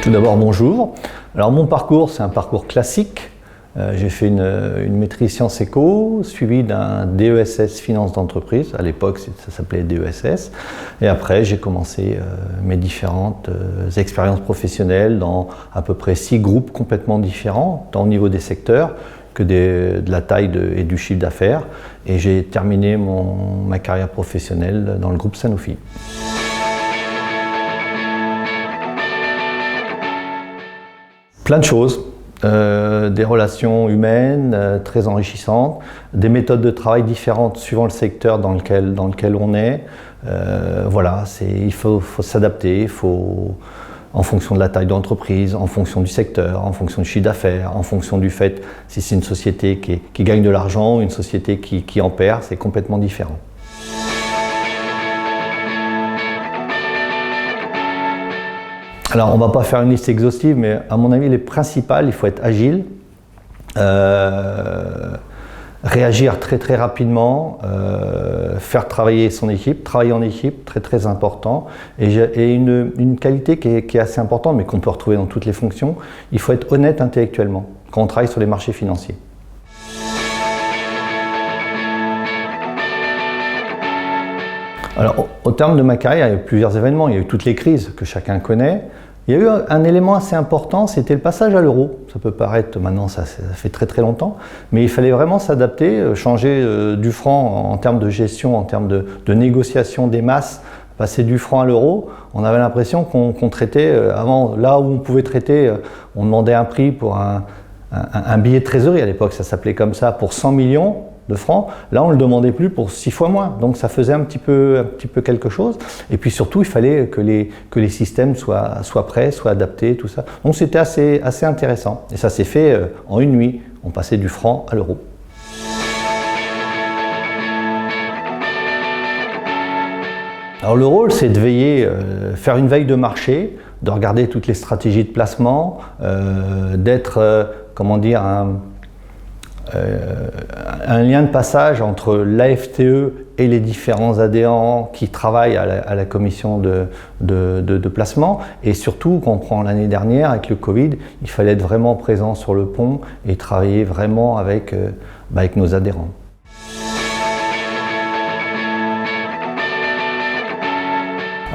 Tout d'abord, bonjour. Alors mon parcours, c'est un parcours classique. J'ai fait une maîtrise Sciences Éco, suivi d'un DESS Finance d'entreprise. À l'époque, ça s'appelait DESS. Et après, j'ai commencé mes différentes expériences professionnelles dans à peu près 6 groupes complètement différents, tant au niveau des secteurs que de la taille et du chiffre d'affaires. Et j'ai terminé ma carrière professionnelle dans le groupe Sanofi. Plein de choses, des relations humaines très enrichissantes, des méthodes de travail différentes suivant le secteur dans lequel on est. Voilà, il faut s'adapter, en fonction de la taille d'entreprise, en fonction du secteur, en fonction du chiffre d'affaires, en fonction du fait si c'est une société qui gagne de l'argent ou une société qui en perd, c'est complètement différent. Alors, on ne va pas faire une liste exhaustive, mais à mon avis, les principales, il faut être agile, réagir très très rapidement, faire travailler son équipe, travailler en équipe, très très important. Et une qualité qui est assez importante, mais qu'on peut retrouver dans toutes les fonctions, il faut être honnête intellectuellement quand on travaille sur les marchés financiers. Alors, au terme de ma carrière, il y a eu plusieurs événements. Il y a eu toutes les crises que chacun connaît. Il y a eu un élément assez important, c'était le passage à l'euro. Ça peut paraître, maintenant ça fait très très longtemps, mais il fallait vraiment s'adapter, changer du franc en termes de gestion, en termes de négociation des masses, passer du franc à l'euro. On avait l'impression qu'on traitait, avant, là où on pouvait traiter, on demandait un prix pour un billet de trésorerie à l'époque, ça s'appelait comme ça, pour 100 millions de francs. Là, on ne le demandait plus pour 6 fois moins. Donc, ça faisait un petit peu quelque chose. Et puis surtout, il fallait que les systèmes soient prêts, soient adaptés, tout ça. Donc, c'était assez intéressant. Et ça s'est fait en une nuit. On passait du franc à l'euro. Alors, le rôle, c'est de veiller, faire une veille de marché, de regarder toutes les stratégies de placement, d'être, comment dire, un lien de passage entre l'AFTE et les différents adhérents qui travaillent à la commission de placement. Et surtout, quand on prend l'année dernière avec le Covid, il fallait être vraiment présent sur le pont et travailler vraiment avec nos adhérents.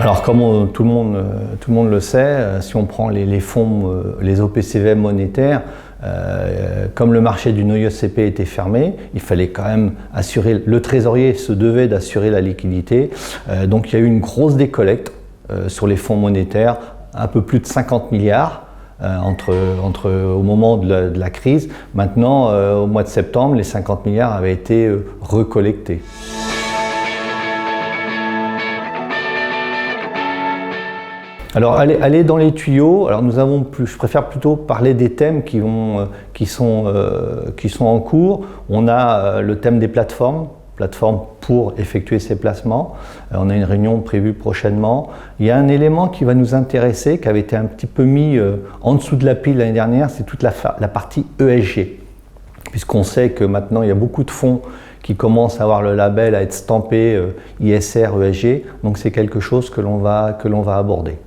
Alors, comme tout le monde le sait, si on prend les fonds, les OPCVM monétaires, comme le marché du NOIOCP était fermé, il fallait quand même assurer, le trésorier se devait d'assurer la liquidité. Donc il y a eu une grosse décollecte sur les fonds monétaires, un peu plus de 50 milliards au moment de la crise. Maintenant, au mois de septembre, les 50 milliards avaient été recollectés. Alors, aller dans les tuyaux. Alors, je préfère plutôt parler des thèmes qui sont en cours. On a le thème des plateformes pour effectuer ces placements. On a une réunion prévue prochainement. Il y a un élément qui va nous intéresser, qui avait été un petit peu mis en dessous de la pile l'année dernière, c'est toute la partie ESG. Puisqu'on sait que maintenant, il y a beaucoup de fonds qui commencent à avoir le label, à être stampés ISR, ESG. Donc, c'est quelque chose que l'on va aborder.